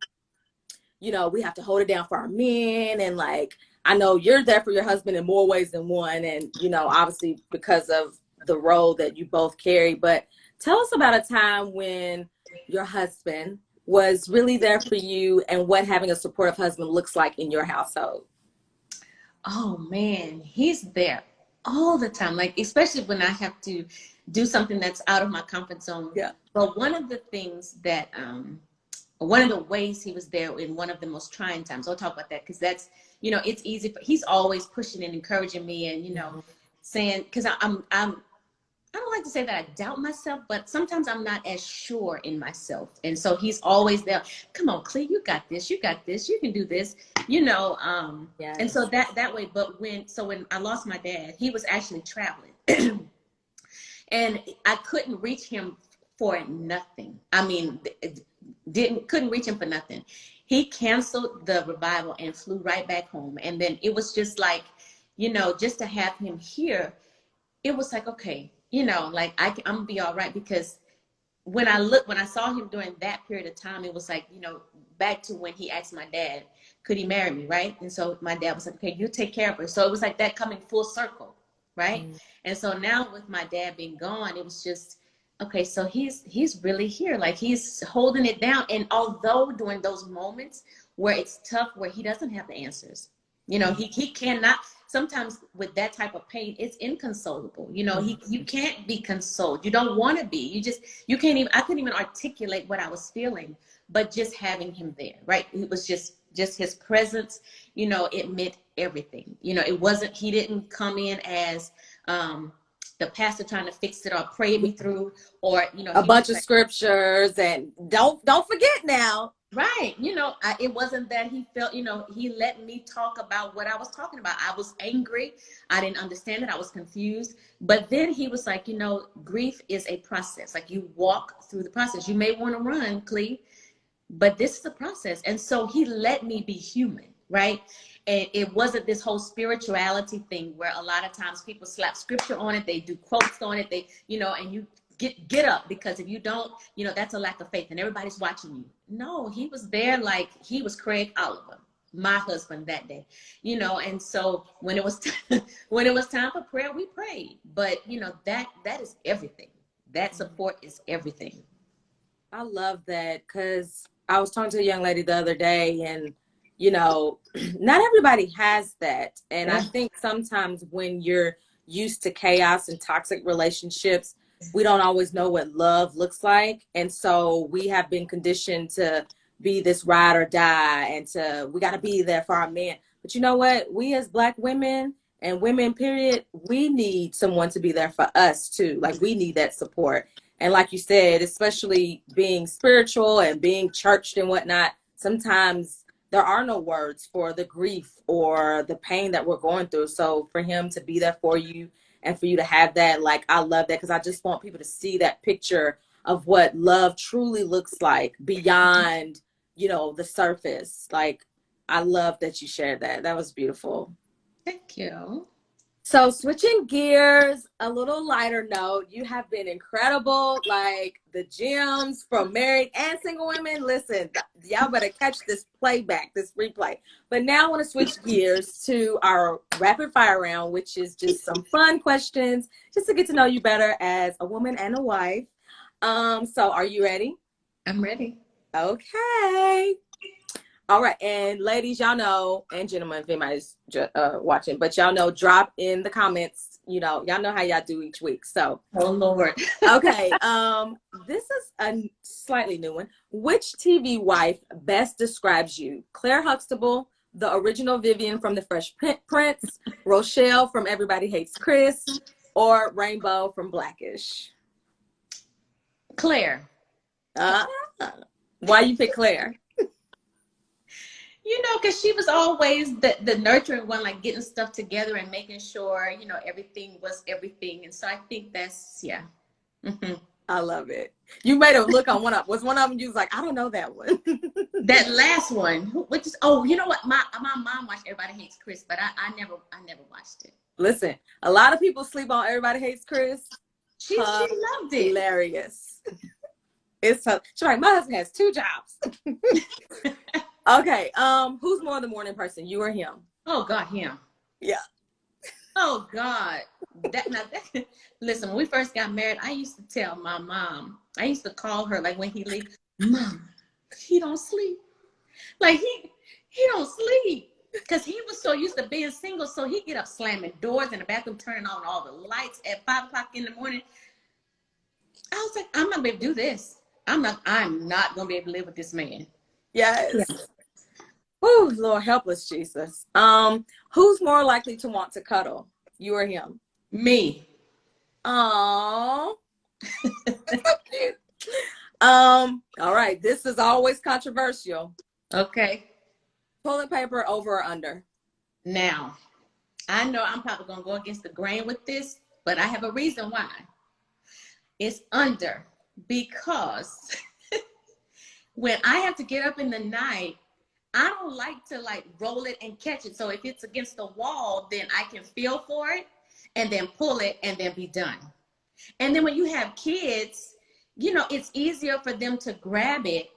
you know, we have to hold it down for our men. And like, I know you're there for your husband in more ways than one. And, you know, obviously because of the role that you both carry. But tell us about a time when your husband was really there for you and what having a supportive husband looks like in your household. Oh, man, he's there all the time. Like, especially when I have to do something that's out of my comfort zone. Yeah. But one of the things that, one of the ways he was there in one of the most trying times, I'll talk about that because that's, you know, it's easy. He's always pushing and encouraging me and, you know, saying, because I don't like to say that I doubt myself, but sometimes I'm not as sure in myself. And so he's always there. Come on, Cleo, you got this. You got this. You can do this, you know. Yes. And so that way, but when I lost my dad, he was actually traveling and I couldn't reach him for nothing. I mean, couldn't reach him for nothing. He canceled the revival and flew right back home. And then it was just like, you know, just to have him here, it was like, okay, you know, like I'm gonna be all right. Because when I saw him during that period of time, it was like, you know, back to when he asked my dad, could he marry me, right? And so my dad was like, okay, you take care of her. So it was like that coming full circle, right? And so now with my dad being gone, it was just, okay, so he's really here. Like he's holding it down. And although during those moments where it's tough, where he doesn't have the answers, you know, he cannot. Sometimes with that type of pain, it's inconsolable. You know, you can't be consoled. You don't want to be. You can't even. I couldn't even articulate what I was feeling, but just having him there, right? It was just his presence. You know, it meant everything. You know, it wasn't. He didn't come in as the pastor trying to fix it or pray me through, or you know, a bunch of scriptures and don't forget now. Right. You know, it wasn't that he felt, you know, he let me talk about what I was talking about. I was angry. I didn't understand it. I was confused. But then he was like, you know, grief is a process. Like you walk through the process. You may want to run, Cleo, but this is a process. And so he let me be human, right? And it wasn't this whole spirituality thing where a lot of times people slap scripture on it. They do quotes on it. They, you know, and you get up, because if you don't, you know, that's a lack of faith and everybody's watching you. No, he was there like he was Craig Oliver, my husband that day, you know. And so when it was time for prayer, we prayed. But you know, that is everything. That support is everything. I love that, because I was talking to a young lady the other day, and you know, not everybody has that. And I think sometimes when you're used to chaos and toxic relationships, we don't always know what love looks like. And so we have been conditioned to be this ride or die, and we got to be there for our men. But you know what? We as Black women and women, period, we need someone to be there for us too. Like we need that support. And like you said, especially being spiritual and being churched and whatnot, sometimes there are no words for the grief or the pain that we're going through. So for him to be there for you and for you to have that, like, I love that, because I just want people to see that picture of what love truly looks like beyond, you know, the surface. Like, I love that you shared that. That was beautiful. Thank you. So switching gears, a little lighter note, you have been incredible. Like, the gems from Married and Single Women. Listen, y'all better catch this playback, this replay. But now I want to switch gears to our rapid fire round, which is just some fun questions, just to get to know you better as a woman and a wife. So are you ready? I'm ready. Okay. All right, and ladies, y'all know, and gentlemen, if anybody's watching, but y'all know, drop in the comments. You know, y'all know how y'all do each week. So, oh Lord. Okay, this is a slightly new one. Which TV wife best describes you? Claire Huxtable, the original Vivian from The Fresh Prince, Rochelle from Everybody Hates Chris, or Rainbow from Blackish? Claire. Why you pick Claire? You know, because she was always the nurturing one, like getting stuff together and making sure, you know, everything was everything. And so I think that's, yeah. Mm-hmm. I love it. You made a look on one of, was one of them, you was like, I don't know that one. That last one, which is, oh, you know what? My mom watched Everybody Hates Chris, but I never watched it. Listen, a lot of people sleep on Everybody Hates Chris. She loved it. Hilarious. It's tough. She's like, my husband has 2 jobs. Okay, who's more the morning person, you or him? Oh God, him. Yeah. Oh God. Listen, when we first got married, I used to tell my mom, I used to call her like when he leaves, Mom, he don't sleep. Like he don't sleep. Because he was so used to being single, so he get up slamming doors in the bathroom, turning on all the lights at 5 o'clock in the morning. I was like, I'm not gonna be able to do this. I'm not gonna be able to live with this man. Yes. Yeah. Oh, Lord, help us, Jesus. Who's more likely to want to cuddle, you or him? Me. Oh. All right. This is always controversial. Okay. Toilet paper over or under? Now, I know I'm probably gonna go against the grain with this, but I have a reason why. It's under, because when I have to get up in the night, I don't like to like roll it and catch it. So if it's against the wall, then I can feel for it and then pull it and then be done. And then when you have kids, you know, it's easier for them to grab it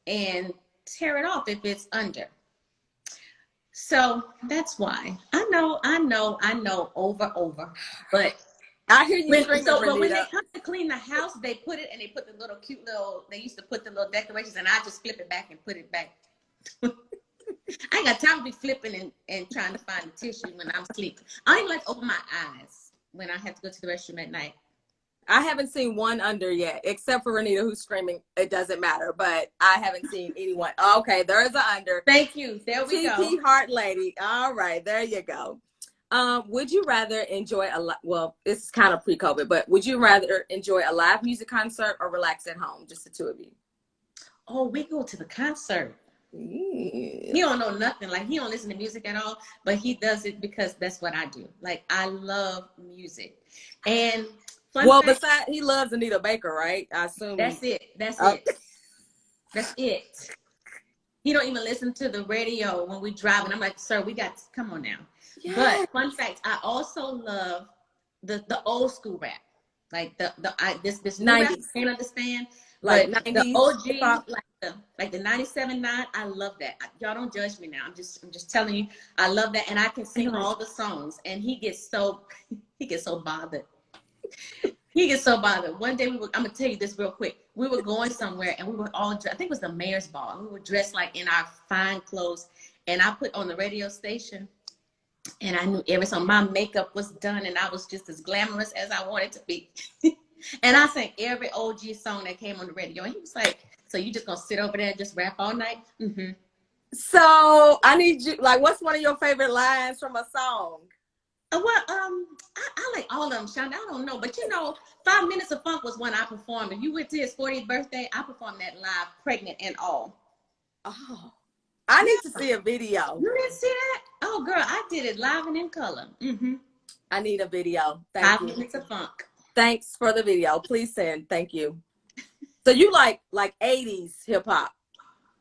and tear it off if it's under. So that's why. I know, over. But I hear you. But when they come to clean the house, they put it and they put the little cute little, they used to put the little decorations, and I just flip it back and put it back. I ain't got time to be flipping and trying to find the tissue when I'm sleeping. I ain't like to open my eyes when I have to go to the restroom at night. I haven't seen one under yet, except for Renita, who's screaming, it doesn't matter, but I haven't seen anyone. Okay, there is an under. Thank you. There we go. TP Heart Lady. All right, there you go. Would you rather enjoy well, it's kind of pre-COVID, but would you rather enjoy a live music concert or relax at home, just the two of you? Oh, we go to the concert. Yeah. He don't know nothing. Like, he don't listen to music at all, but he does it because that's what I do. Like, I love music. And besides, he loves Anita Baker, right? I assume. That's it. That's it. He don't even listen to the radio when we drive, and I'm like, sir, we got to come on now. Yes. But fun fact, I also love the old school rap, like this new rap I can't understand, like but 90s, the OG, like the 97.9. I love that. Y'all don't judge me now. I'm just telling you, I love that, and I can sing all the songs. And he gets so bothered. He gets so bothered. One day I'm gonna tell you this real quick. We were going somewhere and we were all dressed, I think it was the mayor's ball. We were dressed like in our fine clothes, and I put on the radio station, and I knew every song. My makeup was done, and I was just as glamorous as I wanted to be. And I sang every OG song that came on the radio. And he was like, "So you just gonna sit over there and just rap all night?" Mm-hmm. So I need you. Like, what's one of your favorite lines from a song? Well, I like all of them, Shonda. I don't know, but you know, 5 Minutes of Funk was one I performed. If you went to his 40th birthday, I performed that live, pregnant and all. Oh, I need to see a video. You didn't see that? Oh, girl, I did it live and in color. I need a video. Thank 5 you. minutes of funk. Thanks for the video. Please send. Thank you. So you like 80s hip hop?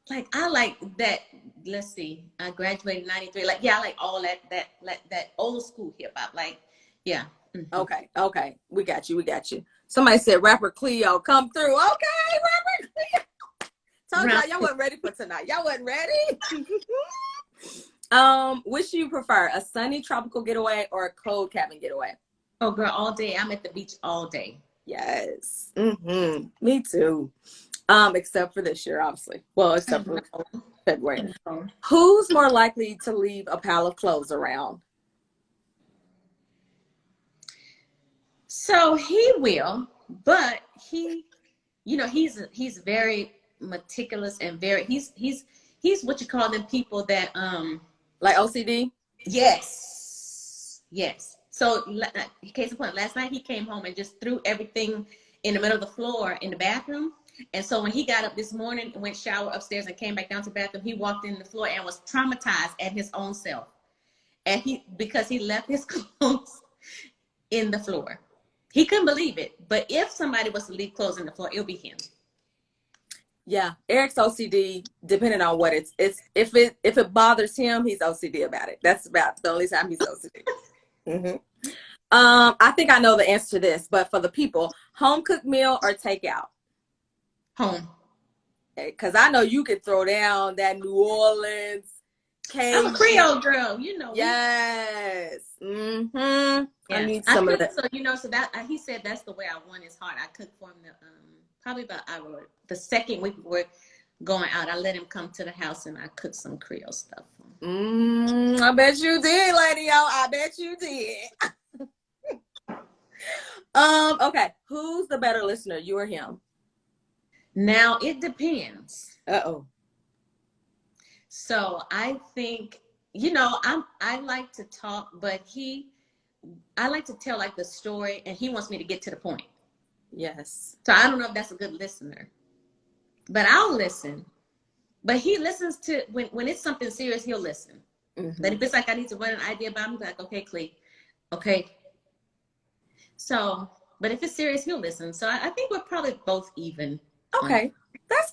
Like, I like that. Let's see. I graduated in 93. Like, yeah, I like all that old school hip hop. Like, yeah. Okay. We got you. Somebody said rapper Cleo come through. Okay, rapper Cleo. Told y'all wasn't ready for tonight. Y'all wasn't ready. Which do you prefer, a sunny tropical getaway or a cold cabin getaway? Oh, girl, all day. I'm at the beach all day. Yes. Me too. Except for this year, obviously. Well, except for February. Who's more likely to leave a pile of clothes around? So he will, but he, he's very meticulous and very, he's what you call them people that, like OCD? Yes. So case in point, last night he came home and just threw everything in the middle of the floor in the bathroom. And so when he got up this morning and went shower upstairs and came back down to the bathroom, he walked in the floor and was traumatized at his own self. And because he left his clothes in the floor. He couldn't believe it. But if somebody was to leave clothes in the floor, it'll be him. Yeah, Eric's OCD, depending on what if it bothers him, he's OCD about it. That's about the only time he's OCD. I think I know the answer to this, but for the people, home cooked meal or takeout? Home. Because I know you could throw down that New Orleans Cajun. I'm a Creole girl, you know. Yes. Yeah. I need some of that. So so that he said that's the way I won his heart. I cooked for him probably about the second week we were going out. I let him come to the house and I cooked some Creole stuff for him. I bet you did, lady. I bet you did. Okay. Who's the better listener, you or him? Now it depends. So I think, I like to talk, but I like to tell like the story and he wants me to get to the point. Yes. So I don't know if that's a good listener, but I'll listen. But he listens to, when it's something serious, he'll listen. But if it's like I need to run an idea about him, like, okay, Cleo, okay. So, but if it's serious, he'll listen. So I think we're probably both even. Okay. That's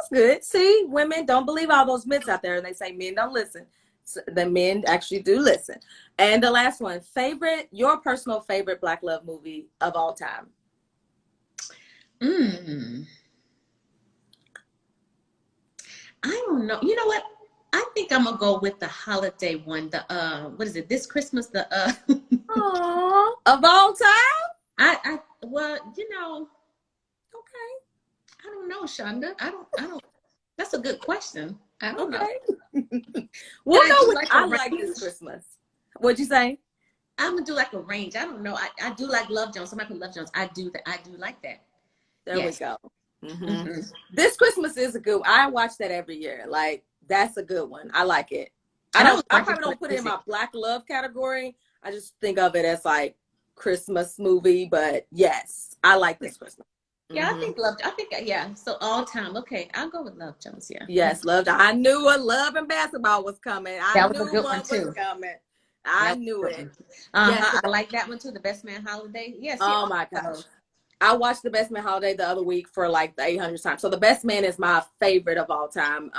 good. See, women don't believe all those myths out there. And they say men don't listen. So the men actually do listen. And the last one, your personal favorite Black love movie of all time? I don't know. You know what? I think I'm gonna go with the holiday one. The what is it? This Christmas, the Aww. Of all time? Well, okay. I don't know, Shonda. I don't. That's a good question. I don't know. Well, I like this Christmas. What'd you say? I'm gonna do like a range. I don't know. I do like Love Jones. Somebody put Love Jones. I do like that. There we go. This Christmas is a good one. I watch that every year. Like, that's a good one. I like it. I probably don't put it in my Black love category. I just think of it as like Christmas movie, but yes, I like this Christmas. Yeah, yeah. So all time. Okay, I'll go with Love Jones. Yeah. Yes, I knew a Love and Basketball was coming. That was a good one too. I knew it. Yes. I like that one too. The Best Man Holiday. Yes. Oh my gosh. I watched The Best Man Holiday the other week for like the 800th time. So The Best Man is my favorite of all time.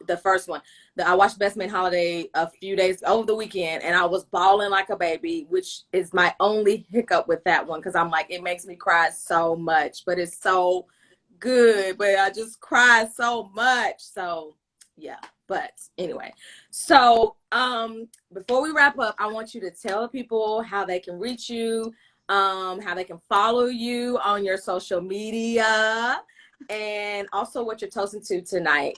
The first one. I watched Best Man Holiday a few days over the weekend, and I was bawling like a baby, which is my only hiccup with that one because I'm like, it makes me cry so much, but it's so good. But I just cry so much. So yeah. But anyway, so before we wrap up, I want you to tell people how they can reach you, how they can follow you on your social media, and also what you're toasting to tonight.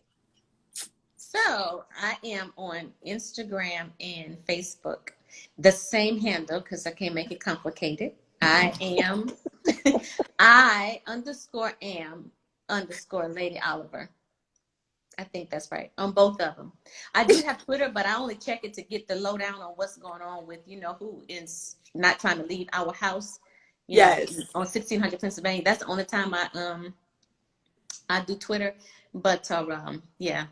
So I am on Instagram and Facebook, the same handle because I can't make it complicated. I am _Lady Oliver. I think that's right on both of them. I do have Twitter, but I only check it to get the lowdown on what's going on with, who is not trying to leave our house. Yes. On 1600 Pennsylvania. That's the only time I do Twitter. But yeah.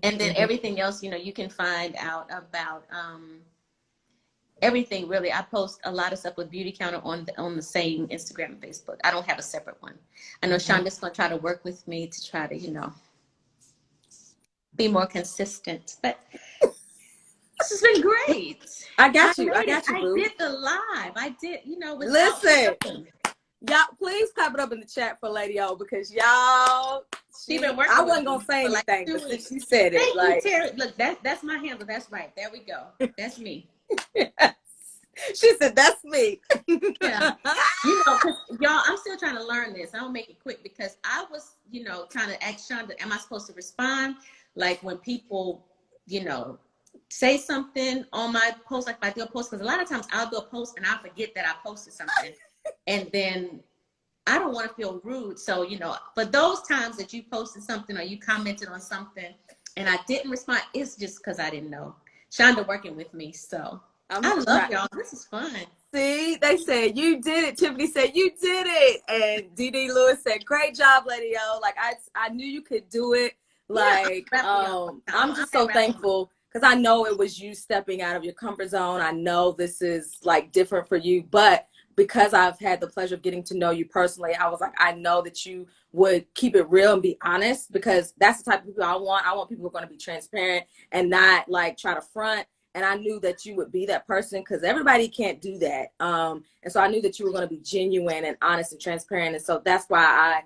And then everything else, you know, you can find out about everything really. I post a lot of stuff with Beauty Counter on the same Instagram and Facebook. I don't have a separate one. I know Shonda's gonna try to work with me to try to, you know, be more consistent. But this has been great. I got you, boo. I did the live. I did, you know, listen. Y'all, please clap it up in the chat for Lady O, because y'all, I wasn't gonna say anything, but since she said it, Thank you, Terry. Look, that's my handle. That's right. There we go. That's me. Yes. She said, "That's me." Yeah. You know, cause y'all, I'm still trying to learn this. I'll make it quick because I was, you know, trying to ask Shonda, am I supposed to respond? Like when people, you know, say something on my post, like if I do a post, because a lot of times I'll do a post and I forget that I posted something. And then I don't want to feel rude. So, you know, for those times that you posted something or you commented on something and I didn't respond, it's just because I didn't know. Shonda working with me. So I love y'all. This is fun. See, they said you did it. Tiffany said you did it. And DD Lewis said, great job, Lady O. Like I knew you could do it. Like, I'm just so thankful because I know it was you stepping out of your comfort zone. I know this is like different for you, but because I've had the pleasure of getting to know you personally, I was like, I know that you would keep it real and be honest, because that's the type of people I want. I want people who are going to be transparent and not like try to front. And I knew that you would be that person because everybody can't do that. And so I knew that you were going to be genuine and honest and transparent. And so that's why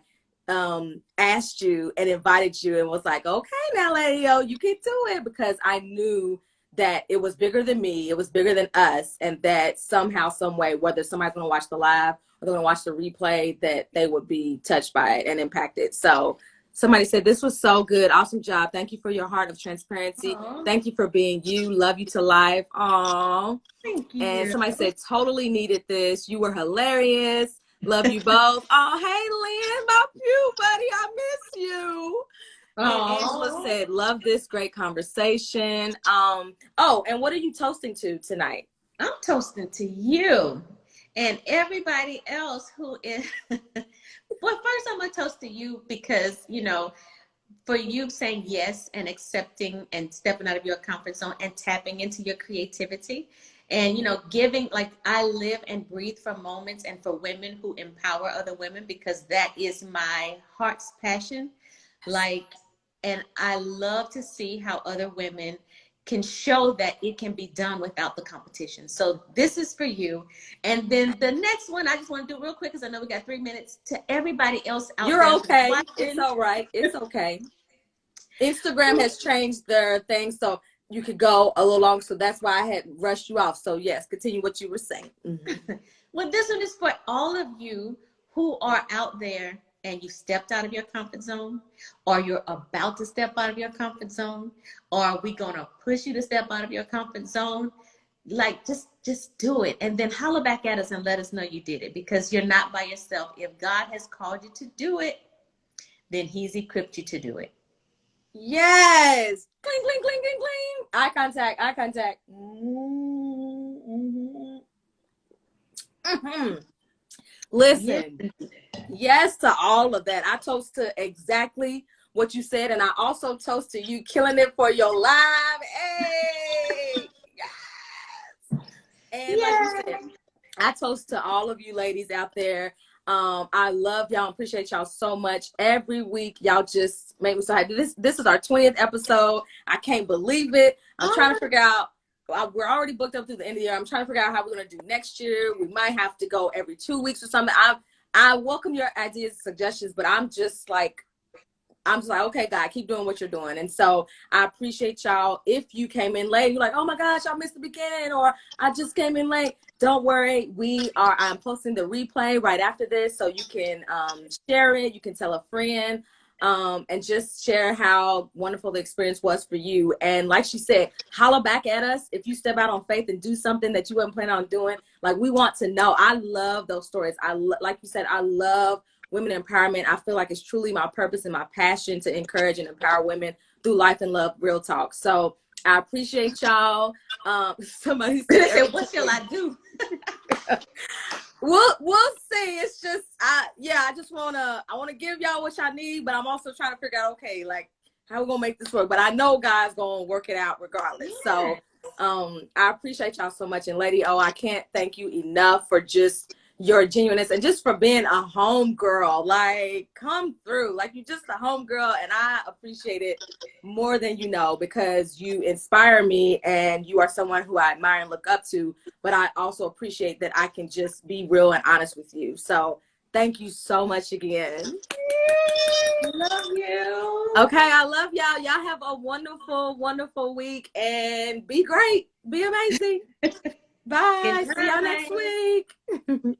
I asked you and invited you and was like, okay, now, Lady O, you can do it, because I knew that it was bigger than me, it was bigger than us, and that somehow, some way, whether somebody's going to watch the live or they're going to watch the replay, that they would be touched by it and impacted. So somebody said, this was so good. Awesome job. Thank you for your heart of transparency. Aww. Thank you for being you. Love you to life. Aww. Thank you. And somebody said, totally needed this. You were hilarious. Love you both. Oh, hey, Lynn, my pew buddy. I miss you. And Angela said, love this great conversation. Oh, and what are you toasting to tonight? I'm toasting to you and everybody else who is, well, first I'm going to toast to you because, you know, for you saying yes and accepting and stepping out of your comfort zone and tapping into your creativity and, you know, giving, like I live and breathe for moments and for women who empower other women, because that is my heart's passion. Like, and I love to see how other women can show that it can be done without the competition. So this is for you. And then the next one, I just want to do real quick because I know we got 3 minutes. To everybody else out there. You're okay. It's all right. It's okay. Instagram has changed their thing, so you could go a little long. So that's why I had rushed you off. So yes, continue what you were saying. Mm-hmm. Well, this one is for all of you who are out there and you stepped out of your comfort zone, or you're about to step out of your comfort zone, or are we gonna push you to step out of your comfort zone? Like, just do it. And then holler back at us and let us know you did it, because you're not by yourself. If God has called you to do it, then he's equipped you to do it. Yes. Cling, cling, cling, cling, cling. Eye contact, eye contact. Listen, yes to all of that. I toast to exactly what you said, and I also toast to you killing it for your live. Hey, yes. And like you said, I toast to all of you ladies out there. I love y'all, appreciate y'all so much. Every week, y'all just make me so happy. This is our 20th episode. I can't believe it. I'm trying to figure out. We're already booked up through the end of the year. I'm trying to figure out how we're going to do next year. We might have to go every 2 weeks or something. I welcome your ideas and suggestions, but I'm just like, okay, God, keep doing what you're doing. And so I appreciate y'all. If you came in late, you're like, oh my gosh, I missed the beginning, or I just came in late. Don't worry. I'm posting the replay right after this, so you can share it. You can tell a friend. And just share how wonderful the experience was for you. And like she said, holler back at us if you step out on faith and do something that you wasn't planning on doing. Like, we want to know. I love those stories. Like you said, I love women empowerment. I feel like it's truly my purpose and my passion to encourage and empower women through life and love, real talk. So I appreciate y'all. Somebody said, what shall I do? We'll see. It's just I want to give y'all what y'all need, but I'm also trying to figure out, okay, like, how we gonna make this work? But I know God's gonna work it out regardless. Yeah. So I appreciate y'all so much. And Lady O, I can't thank you enough for just your genuineness and just for being a home girl. Like, come through. Like, you're just a home girl, and I appreciate it more than you know, because you inspire me and you are someone who I admire and look up to. But I also appreciate that I can just be real and honest with you. So thank you so much again. Love you. Okay, I love y'all. Y'all have a wonderful, wonderful week, and be great. Be amazing. Bye. See y'all next week.